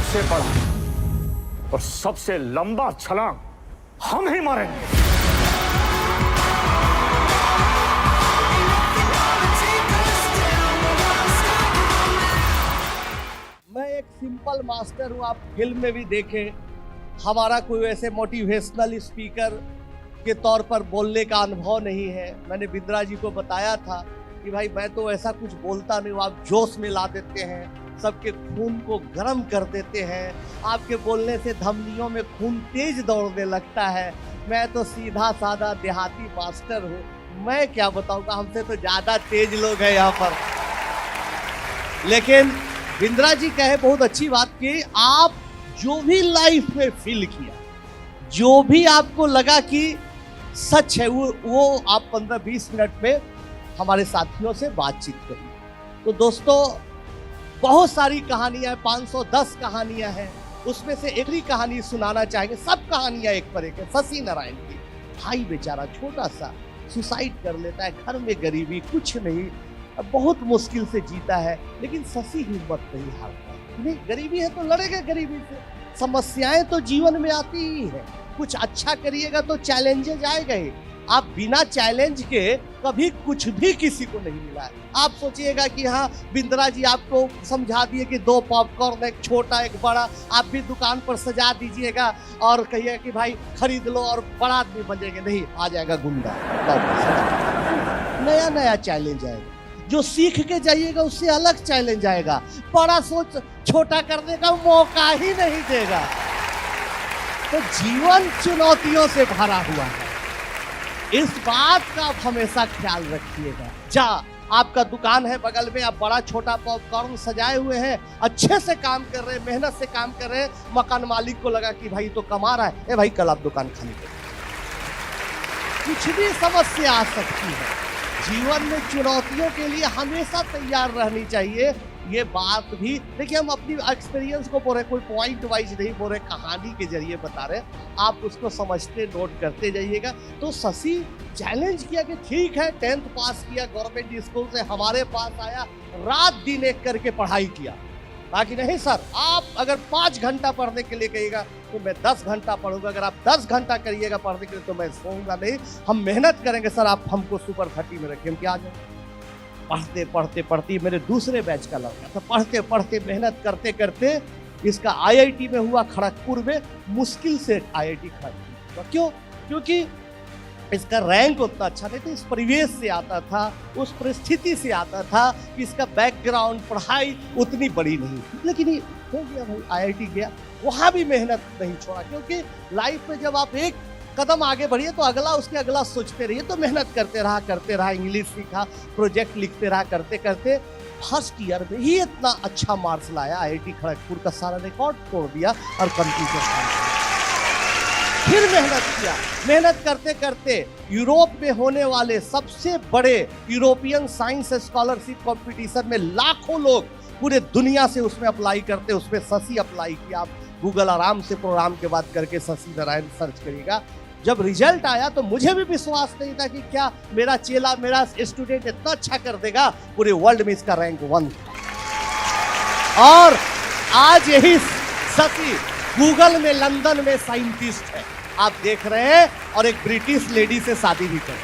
सबसे बड़ा और सबसे लंबा छलांग हम ही मारेंगे। मैं एक सिंपल मास्टर हूँ, आप फिल्म में भी देखें। हमारा कोई ऐसे मोटिवेशनल स्पीकर के तौर पर बोलने का अनुभव नहीं है। मैंने बिंद्रा जी को बताया था कि भाई मैं तो ऐसा कुछ बोलता नहीं हूँ, आप जोश में ला देते हैं, सबके खून को गर्म कर देते हैं, आपके बोलने से धमनियों में खून तेज दौड़ने लगता है। मैं तो सीधा साधा देहाती मास्टर हूँ, मैं क्या बताऊंगा, हमसे तो ज्यादा तेज लोग हैं यहाँ पर। लेकिन बिंद्रा जी कहे बहुत अच्छी बात कि आप जो भी लाइफ में फील किया, जो भी आपको लगा कि सच है, वो आप 15-20 मिनट में हमारे साथियों से बातचीत करिए। तो दोस्तों, बहुत सारी कहानियां हैं, 510 कहानियां हैं, उसमें से एक ही कहानी सुनाना चाहेंगे। सब कहानियां एक पर एक है। शशि नारायण की, भाई बेचारा छोटा सा सुसाइड कर लेता है, घर में गरीबी, कुछ नहीं, बहुत मुश्किल से जीता है, लेकिन शशि हिम्मत नहीं हारता। नहीं, गरीबी है तो लड़ेगा गरीबी से। समस्याएं तो जीवन में आती ही है, कुछ अच्छा करिएगा तो चैलेंजेस आएगा ही। आप बिना चैलेंज के कभी कुछ भी किसी को नहीं मिला है। आप सोचिएगा कि हाँ, बिंद्रा जी आपको समझा दिए कि 2 पॉपकॉर्न, एक छोटा एक बड़ा, आप भी दुकान पर सजा दीजिएगा और कहिएगा कि भाई खरीद लो और बड़ा आदमी बनेंगे। नहीं, आ जाएगा गुंडा। नया नया चैलेंज आएगा, जो सीख के जाइएगा उससे अलग चैलेंज आएगा। बड़ा सोच छोटा करने का मौका ही नहीं देगा। तो जीवन चुनौतियों से भरा हुआ है, इस बात का आप हमेशा ख्याल रखिएगा। आपका दुकान है बगल में, आप बड़ा छोटा पॉपकॉर्न सजाए हुए हैं, अच्छे से काम कर रहे हैं, मेहनत से काम कर रहे हैं, मकान मालिक को लगा कि भाई तो कमा रहा है, ए भाई कल आप दुकान खाली करें। कुछ भी समस्या आ सकती है, जीवन में चुनौतियों के लिए हमेशा तैयार रहनी चाहिए। ये बात भी देखिए, हम अपनी एक्सपीरियंस को बोल रहे, कोई पॉइंट वाइज नहीं बोल रहे, कहानी के जरिए बता रहे, आप उसको समझते नोट करते जाइएगा। तो शशि चैलेंज किया कि ठीक है, 10th पास किया, गवर्नमेंट स्कूल से हमारे पास आया, रात दिन एक करके पढ़ाई किया। बाकी नहीं सर, आप अगर 5 घंटा पढ़ने के लिए कहिएगा तो मैं 10 घंटा पढ़ूंगा, अगर आप 10 घंटा करिएगा पढ़ने के लिए तो मैं सोऊंगा नहीं, हम मेहनत करेंगे सर, आप हमको सुपर 30 में रखिए, हम क्या आ जाए। पढ़ते पढ़ते पढ़ते मेरे दूसरे बैच का लड़का था, पढ़ते पढ़ते मेहनत करते करते इसका IIT में हुआ, खड़गपुर में, मुश्किल से IIT खड़गपुर। क्यों? क्योंकि इसका रैंक उतना अच्छा नहीं था, इस परिवेश से आता था, उस परिस्थिति से आता था कि इसका बैकग्राउंड पढ़ाई उतनी बड़ी नहीं, लेकिन ये हो गया भाई, IIT गया, वहां भी मेहनत नहीं छोड़ा। क्योंकि लाइफ में जब आप एक कदम आगे बढ़िए तो अगला उसके अगला सोचते रहिए। तो मेहनत करते रहा, इंग्लिश सीखा, प्रोजेक्ट लिखते रहा, करते करते फर्स्ट ईयर में ही इतना अच्छा मार्क्स लाया, IIT खड़गपुर का सारा रिकॉर्ड तोड़ दिया और कंप्यूटर फिर मेहनत किया। मेहनत करते करते यूरोप में होने वाले सबसे बड़े यूरोपियन साइंस स्कॉलरशिप कंपटीशन में लाखों लोग पूरे दुनिया से उसमें अप्लाई करते, उसमें शशि अप्लाई किया। आप गूगल आराम से प्रोग्राम के बाद करके शशि नारायण सर्च करिएगा। जब रिजल्ट आया तो मुझे भी विश्वास नहीं था कि क्या मेरा चेला, मेरा स्टूडेंट इतना अच्छा कर देगा, पूरे वर्ल्ड में इसका रैंक 1 था। और आज यही शशि गूगल में लंदन में साइंटिस्ट है, आप देख रहे हैं, और एक ब्रिटिश लेडी से शादी भी कर।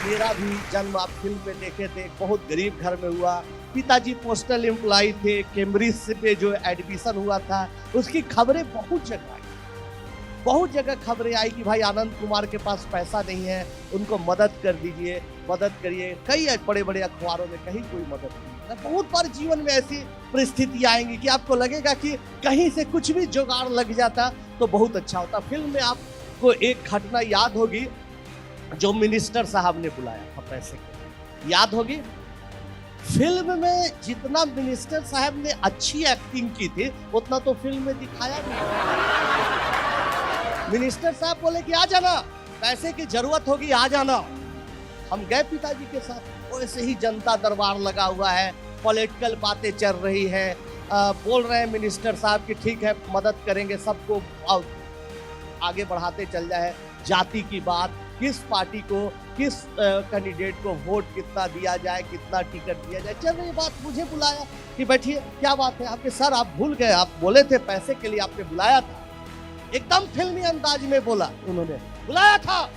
मेरा भी जन्म आप फिल्म में देखे थे, बहुत गरीब घर में हुआ। पिताजी पोस्टल एम्प्लॉय थे, कैम्ब्रिज पे जो एडमिशन हुआ था उसकी खबरें बहुत जगह खबरें आई कि भाई आनंद कुमार के पास पैसा नहीं है, उनको मदद कर दीजिए, मदद करिए। कई बड़े बड़े अखबारों में कहीं कोई मदद नहीं। बहुत बार जीवन में ऐसी परिस्थिति आएंगी कि आपको लगेगा कि कहीं से कुछ भी जुगाड़ लग जाता तो बहुत अच्छा होता। फिल्म में आपको एक घटना याद होगी, जो मिनिस्टर साहब ने बुलाया था पैसे के, याद होगी। फिल्म में जितना मिनिस्टर साहब ने अच्छी एक्टिंग की थी उतना तो फिल्म में दिखाया नहीं। मिनिस्टर साहब बोले कि आ जाना, पैसे की जरूरत होगी, आ जाना। हम गए पिताजी के साथ, वैसे ही जनता दरबार लगा हुआ है, पॉलिटिकल बातें चल रही है, बोल रहे हैं मिनिस्टर साहब कि ठीक है मदद करेंगे, सबको आगे बढ़ाते चल जाए, जाति की बात, किस पार्टी को, किस कैंडिडेट को वोट कितना दिया जाए, कितना टिकट दिया जाए। चल रही बात, मुझे बुलाया कि बैठिए, क्या बात है आपके सर, आप भूल गए, आप बोले थे पैसे के लिए आपने बुलाया था। एकदम फिल्मी अंदाज में बोला उन्होंने, बुलाया था।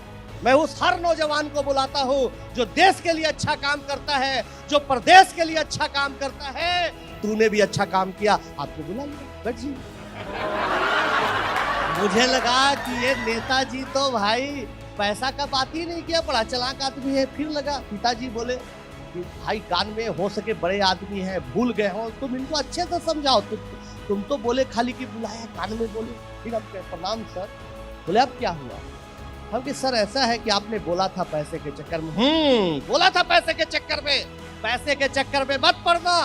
मैं उस हर नौजवान को बुलाता हूँ जो देश के लिए अच्छा काम करता है, जो प्रदेश के लिए अच्छा काम करता है। तूने भी अच्छा काम किया, आपको बुला लिया, बैठिए। मुझे लगा कि ये नेताजी तो भाई पैसा का बात ही नहीं किया, बड़ा चालाक आदमी है। फिर लगा पिताजी बोले कि भाई कान में हो सके बड़े आदमी हैं, भूल गए हो, तुम इनको अच्छे से समझाओ। तुम तो बोले खाली कि बुलाया, कान में बोले। फिर हम कहे प्रणाम सर। बोले अब क्या हुआ? हम कि सर ऐसा है कि आपने बोला था पैसे के चक्कर में। बोला था पैसे के चक्कर में। पैसे के चक्कर में मत पड़ना।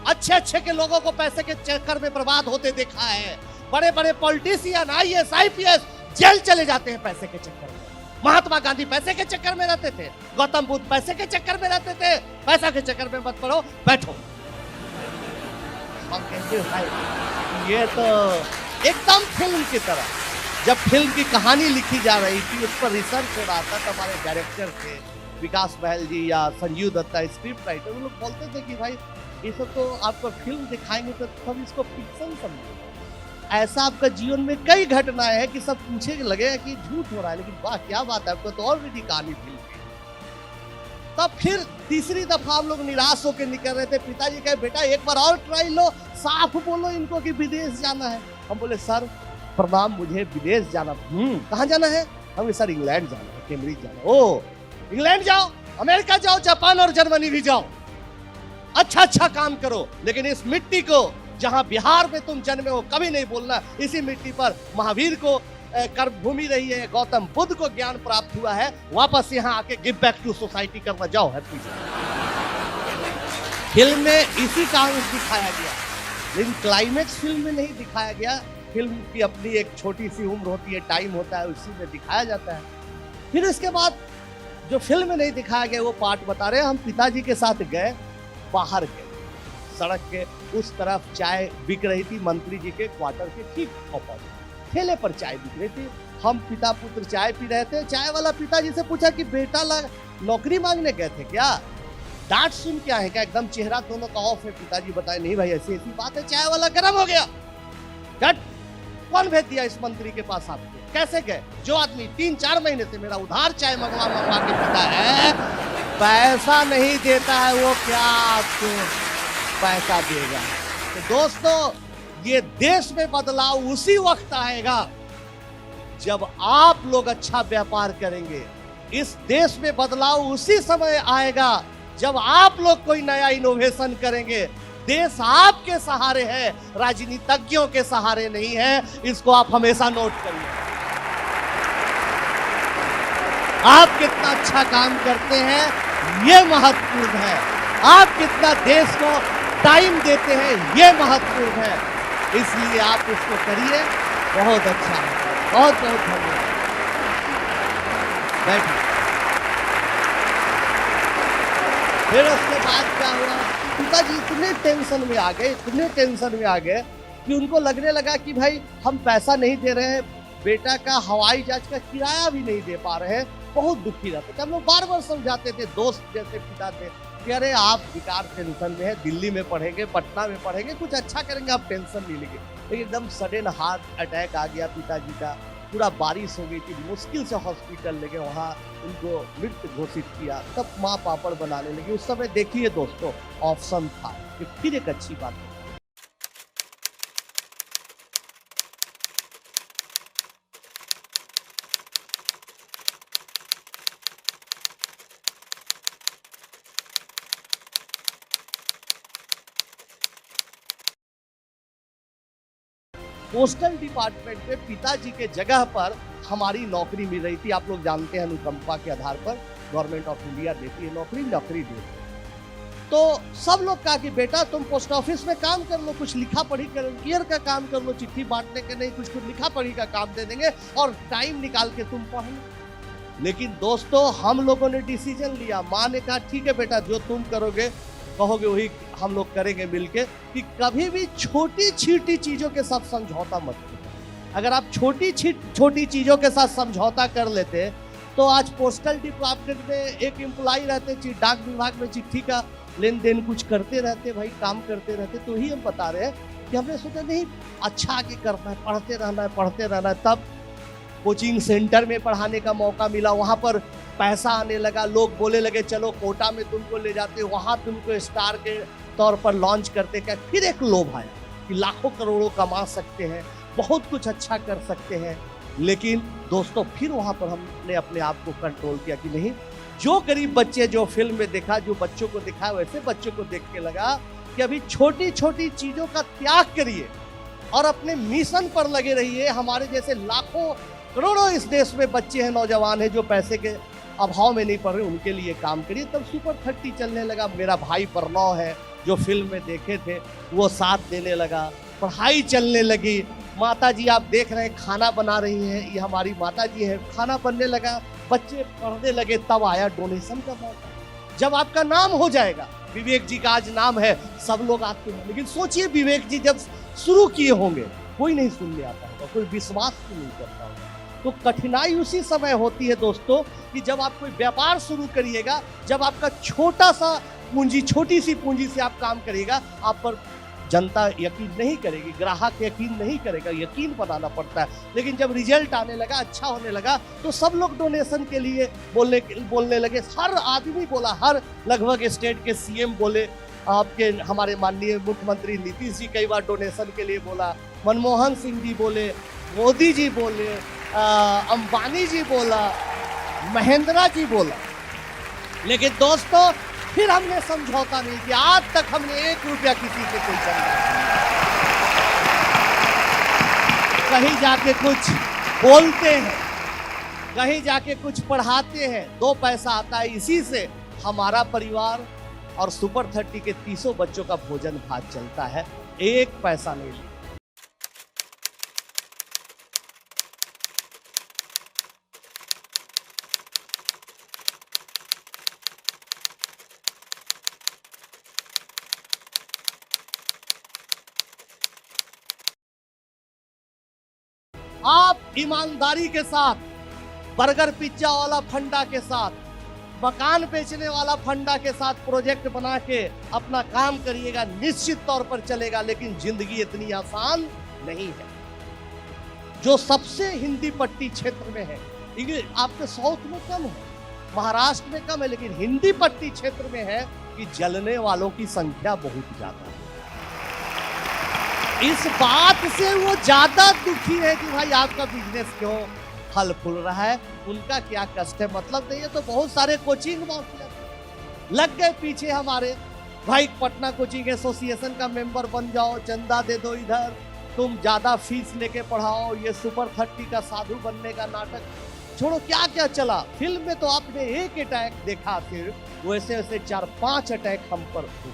अच्छे अच्छे के लोगों को पैसे के चक्कर में बर्बाद होते देखा है। बड़े बड़े पॉलिटिशियन, IAS IPS जेल चले जाते हैं पैसे के चक्कर में। महात्मा गांधी पैसे के चक्कर में रहते थे, गौतम बुद्ध पैसे के चक्कर में रहते थे। पैसा के चक्कर में मत पड़ो, बैठो। हम कहते भाई ये तो एकदम फिल्म की तरह। जब फिल्म की कहानी लिखी जा रही थी, उस पर रिसर्च हो रहा था, तो हमारे डायरेक्टर थे विकास बहल जी या संजीव दत्ता स्क्रिप्ट राइटर, वो लोग बोलते थे कि भाई ये सब तो आपको फिल्म दिखाएंगे तो हम इसको फिक्शन समझेंगे। ऐसा आपका जीवन में कई घटनाएं हैं कि सब पूछे लगे कि झूठ हो रहा है, लेकिन वाह क्या बात है, आपको तो ऑलरेडी कहानी फिल्म की। तब फिर तीसरी दफा हम लोग निराश होकर निकल रहे थे। पिताजी कहे बेटा एक बार और ट्राई लो, साफ बोलो इनको कि विदेश जाना है। हम बोले सर प्रणाम, मुझे विदेश जाना। कहाँ जाना है? हम सर इंग्लैंड जाना है, कैम्ब्रिज जाना। ओ इंग्लैंड जाओ, अमेरिका जाओ, जापान और जर्मनी भी जाओ, अच्छा अच्छा काम करो, लेकिन इस मिट्टी को जहां बिहार में तुम जन्मे हो कभी नहीं बोलना। इसी मिट्टी पर महावीर को कर्मभूमि रही है, गौतम बुद्ध को ज्ञान प्राप्त हुआ है, वापस यहाँ आके गिव बैक टू सोसाइटी करना जाओ। है फिल्म में इसी कारण दिखाया गया, लेकिन क्लाइमेक्स फिल्म में नहीं दिखाया गया। फिल्म की अपनी एक छोटी सी उम्र होती है, टाइम होता है, उसी में दिखाया जाता है। फिर इसके बाद जो फिल्म में नहीं दिखाया गया वो पार्ट बता रहे हैं। हम पिताजी के साथ गए, बाहर गए, सड़क के उस तरफ चाय बिक रही थी, मंत्री जी के क्वार्टर के ठीक अपोजिट ठेले पर चाय बिक रही थी। हम पिता पुत्र चाय पी रहे थे। चाय वाला पिताजी से पूछा कि बेटा नौकरी मांगने गए थे क्या? डांट सुन क्या है क्या? एकदम चेहरा दोनों का ऑफ है। पिताजी बताए नहीं भाई ऐसी ऐसी बात है। चाय वाला गर्म हो गया। कौन भेज दिया इस मंत्री के पास आपको? कैसे गए? जो आदमी 3-4 महीने से मेरा उधार चाय मंगवा के पीता है, पैसा नहीं देता है, वो क्या आपको पैसा देगा? तो दोस्तों ये देश में बदलाव उसी वक्त आएगा जब आप लोग अच्छा व्यापार करेंगे। इस देश में बदलाव उसी समय आएगा जब आप लोग कोई नया इनोवेशन करेंगे। देश आपके सहारे है, राजनीतिज्ञों के सहारे नहीं है। इसको आप हमेशा नोट करिए। आप कितना अच्छा काम करते हैं ये महत्वपूर्ण है। आप कितना देश को टाइम देते हैं ये महत्वपूर्ण है। इसलिए आप इसको करिए, बहुत अच्छा है। बहुत बहुत धन्यवाद। बैठिए। फिर उसके बाद क्या हुआ? पिताजी इतने टेंशन में आ गए, इतने टेंशन में आ गए कि उनको लगने लगा कि भाई हम पैसा नहीं दे रहे हैं, बेटा का हवाई जहाज का किराया भी नहीं दे पा रहे हैं। बहुत दुखी रहते थे। हम लोग बार बार समझाते थे, दोस्त जैसे पिता थे कि अरे आप बेकार टेंशन में है, दिल्ली में पढ़ेंगे, पटना में पढ़ेंगे, कुछ अच्छा करेंगे, आप टेंशन नहीं लेंगे। लेकिन एकदम सडन हार्ट अटैक आ गया पिताजी का। पूरा बारिश हो गई थी, मुश्किल से हॉस्पिटल ले गए, वहाँ उनको मृत घोषित किया। तब माँ पापड़ बनाने लगी। उस समय देखिए दोस्तों ऑप्शन था कि फिर एक अच्छी बात है। पोस्टल डिपार्टमेंट में पिताजी के जगह पर हमारी नौकरी मिल रही थी। आप लोग जानते हैं अनुकंपा के आधार पर गवर्नमेंट ऑफ इंडिया देती है नौकरी देती है। तो सब लोग कहा कि बेटा तुम पोस्ट ऑफिस में काम कर लो, कुछ लिखा पढ़ी कैरियर का काम कर लो, चिट्ठी बांटने के नहीं, कुछ लिखा पढ़ी का काम दे देंगे और टाइम निकाल के तुम पढ़ लो। लेकिन दोस्तों हम लोगों ने डिसीजन लिया। माँ ने कहा ठीक है बेटा, जो तुम करोगे कहोगे वही हम लोग करेंगे मिलके, कि कभी भी छोटी छोटी चीजों के साथ समझौता मत करो। अगर आप छोटी चीजों के साथ समझौता कर लेते तो आज पोस्टल डिपार्टमेंट में एक एम्प्लॉय रहते, डाक विभाग में चिट्ठी का लेन देन कुछ करते रहते, भाई काम करते रहते। तो ही हम बता रहे हैं कि हमने सोचा नहीं अच्छा आगे करना है, पढ़ते रहना है। तब कोचिंग सेंटर में पढ़ाने का मौका मिला, वहाँ पर पैसा आने लगा, लोग बोले लगे चलो कोटा में तुमको ले जाते, वहाँ तुमको स्टार के तौर पर लॉन्च करते। क्या फिर एक लोभ आया कि लाखों करोड़ों कमा सकते हैं, बहुत कुछ अच्छा कर सकते हैं। लेकिन दोस्तों फिर वहाँ पर हमने अपने आप को कंट्रोल किया कि नहीं, जो गरीब बच्चे जो फिल्म में देखा, जो बच्चों को दिखा, वैसे बच्चों को देख के लगा कि अभी छोटी छोटी चीजों का त्याग करिए और अपने मिशन पर लगे रहिए। हमारे जैसे लाखों करोड़ों इस देश में बच्चे हैं, नौजवान हैं जो पैसे के अभाव में नहीं पड़ रहे, उनके लिए काम करिए। तब सुपर 30 चलने लगा। मेरा भाई प्रणव है जो फिल्म में देखे थे, वो साथ देने लगा, पढ़ाई चलने लगी। माता जी आप देख रहे हैं खाना बना रही हैं, ये हमारी माता जी है, खाना बनने लगा, बच्चे पढ़ने लगे। तब आया डोनेशन का मौका। जब आपका नाम हो जाएगा, विवेक जी का आज नाम है, सब लोग आते हैं। लेकिन सोचिए विवेक जी जब शुरू किए होंगे, कोई नहीं सुनने आता होगा, कोई विश्वास भी नहीं करता होगा। तो कठिनाई उसी समय होती है दोस्तों कि जब आप कोई व्यापार शुरू करिएगा, जब आपका छोटा सा पूंजी, छोटी सी पूंजी से आप काम करिएगा, आप पर जनता यकीन नहीं करेगी, ग्राहक यकीन नहीं करेगा, यकीन बनाना पड़ता है। लेकिन जब रिजल्ट आने लगा, अच्छा होने लगा, तो सब लोग डोनेशन के लिए बोलने लगे। हर आदमी बोला, हर लगभग स्टेट के सीएम बोले, आपके हमारे माननीय मुख्यमंत्री नीतीश जी कई बार डोनेशन के लिए बोला, मनमोहन सिंह जी बोले, मोदी जी बोले, अंबानी जी बोला, महेंद्रा जी बोला। लेकिन दोस्तों फिर हमने समझौता नहीं किया। आज तक हमने 1 रुपया किसी से कोई चंदा कहीं जाके कुछ बोलते हैं, कहीं जाके कुछ पढ़ाते हैं, 2 पैसा आता है, इसी से हमारा परिवार और सुपर 30 के 30 बच्चों का भोजन भात चलता है। 1 पैसा नहीं लिया। आप ईमानदारी के साथ, बर्गर पिज्जा वाला फंडा के साथ, मकान बेचने वाला फंडा के साथ प्रोजेक्ट बना के अपना काम करिएगा, निश्चित तौर पर चलेगा। लेकिन जिंदगी इतनी आसान नहीं है। जो सबसे हिंदी पट्टी क्षेत्र में है, आपके साउथ में कम है, महाराष्ट्र में कम है, लेकिन हिंदी पट्टी क्षेत्र में है कि जलने वालों की संख्या बहुत ज्यादा है। इस बात से वो ज्यादा दुखी है कि भाई आपका बिजनेस क्यों फल फूल रहा है, उनका क्या कष्ट है मतलब नहीं है। तो बहुत सारे कोचिंग माफिया लग गए पीछे हमारे, भाई पटना कोचिंग एसोसिएशन का मेंबर बन जाओ, चंदा दे दो, इधर तुम ज्यादा फीस लेके पढ़ाओ, ये सुपर 30 का साधु बनने का नाटक छोड़ो। क्या क्या चला फिल्म में, तो आपने एक अटैक देखा, फिर वैसे वैसे 4-5 अटैक हम पर हुए।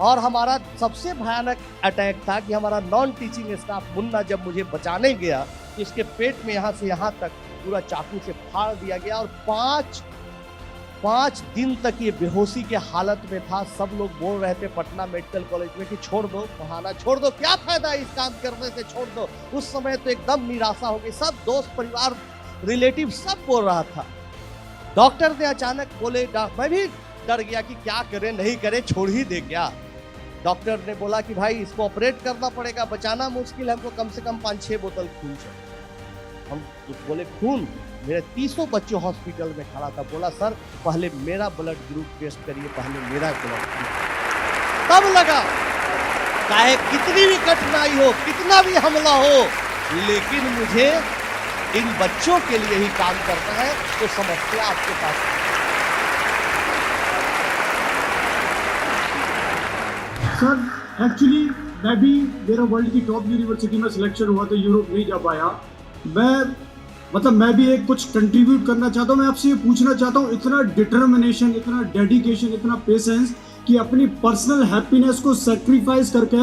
और हमारा सबसे भयानक अटैक था कि हमारा नॉन टीचिंग स्टाफ मुन्ना जब मुझे बचाने गया, तो इसके पेट में यहाँ से यहाँ तक पूरा चाकू से फाड़ दिया गया और 5 दिन तक ये बेहोशी के हालत में था। सब लोग बोल रहे थे पटना मेडिकल कॉलेज में कि छोड़ दो पढ़ाना, छोड़ दो, क्या फायदा इस काम करने से, छोड़ दो। उस समय तो एकदम निराशा हो गई, सब दोस्त परिवार रिलेटिव सब बोल रहा था। डॉक्टर ने अचानक बोले, मैं भी डर गया कि क्या करें, नहीं करें, छोड़ ही दे क्या। डॉक्टर ने बोला कि भाई इसको ऑपरेट करना पड़ेगा, बचाना मुश्किल है, हमको कम से कम 5-6 बोतल खून चाहिए। हम बोले खून, मेरे 300 बच्चों हॉस्पिटल में खड़ा था, बोला सर पहले मेरा ब्लड ग्रुप टेस्ट करिए, पहले मेरा ब्लड ग्रुप। तब लगा चाहे कितनी भी कठिनाई हो, कितना भी हमला हो, लेकिन मुझे इन बच्चों के लिए ही काम करना है। तो समस्या आपके पास सर एक्चुअली मैं भी, मेरा वर्ल्ड की टॉप यूनिवर्सिटी में सिलेक्शन हुआ तो यूरोप नहीं जा पाया। मैं भी एक कुछ कंट्रीब्यूट करना चाहता हूँ। मैं आपसे ये पूछना चाहता हूँ, इतना डिटर्मिनेशन, इतना डेडिकेशन, इतना पेशेंस कि अपनी पर्सनल हैप्पीनेस को सेक्रीफाइस करके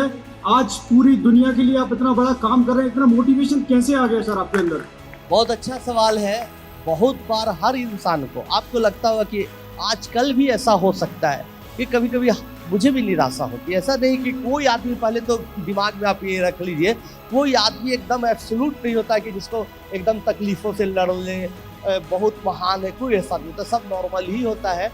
आज पूरी दुनिया के लिए आप इतना बड़ा काम कर रहे हैं, इतना मोटिवेशन कैसे आ गया सर आपके अंदर? बहुत अच्छा सवाल है। बहुत बार हर इंसान को, आपको लगता होगा कि आजकल भी ऐसा हो सकता है कि कभी कभी मुझे भी निराशा होती है। ऐसा नहीं कि कोई आदमी, पहले तो दिमाग में आप ये रख लीजिए, कोई आदमी एकदम एब्सोल्यूट नहीं होता कि जिसको एकदम तकलीफों से लड़ ले बहुत महान है, कोई ऐसा नहीं होता, सब नॉर्मल ही होता है।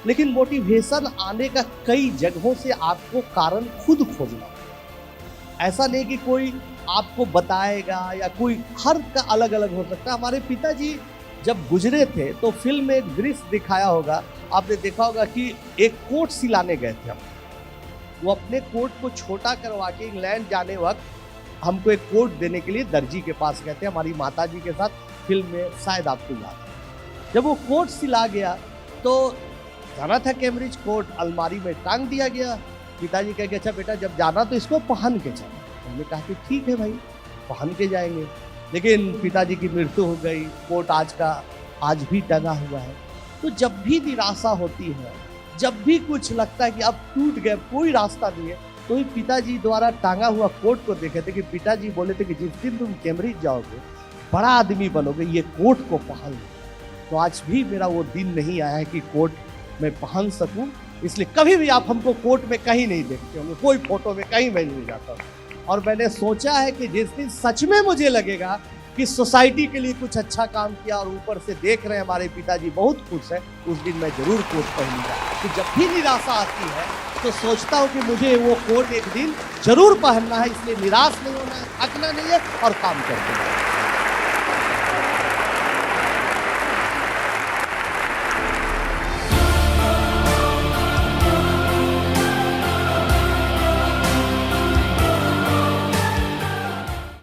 लेकिन मोटिवेशन आने का कई जगहों से आपको कारण खुद खोजना होगा। ऐसा नहीं कि कोई आपको बताएगा या कोई, हर का अलग अलग हो सकता है। हमारे पिताजी जब गुजरे थे तो फिल्म में एक दृश्य दिखाया होगा, आपने देखा होगा कि एक कोट सिलाने गए थे हम। वो अपने कोट को छोटा करवा के इंग्लैंड जाने वक्त हमको एक कोट देने के लिए दर्जी के पास गए थे, हमारी माता जी के साथ। फिल्म में शायद आपको याद है, जब वो कोट सिला गया तो जाना था कैम्ब्रिज, कोट अलमारी में टांग दिया गया। पिताजी कह के अच्छा बेटा जब जाना तो इसको पहन के जाना। हमने कहा कि ठीक है भाई, पहन के जाएंगे। लेकिन पिताजी की मृत्यु हो गई, कोट आज भी टंगा हुआ है। तो जब भी निराशा होती है, जब भी कुछ लगता है कि अब टूट गए, कोई रास्ता नहीं है, तो ही पिताजी द्वारा टांगा हुआ कोट को देखे थे कि पिताजी बोले थे कि जिस दिन तुम कैम्ब्रिज जाओगे, बड़ा आदमी बनोगे, ये कोट को पहन लो। तो आज भी मेरा वो दिन नहीं आया है कि कोट मैं पहन सकूं, इसलिए कभी भी आप हमको कोट में कहीं नहीं देखते होंगे, कोई फोटो में कहीं मैं नहीं जाता हूँ। और मैंने सोचा है कि जिस दिन सच में मुझे लगेगा कि सोसाइटी के लिए कुछ अच्छा काम किया और ऊपर से देख रहे हैं हमारे पिताजी बहुत खुश है, उस दिन मैं जरूर कोट पहनूंगा। तो जब भी निराशा आती है तो सोचता हूँ कि मुझे वो कोट एक दिन जरूर पहनना है, इसलिए निराश नहीं होना है, थकना नहीं है और काम करना है।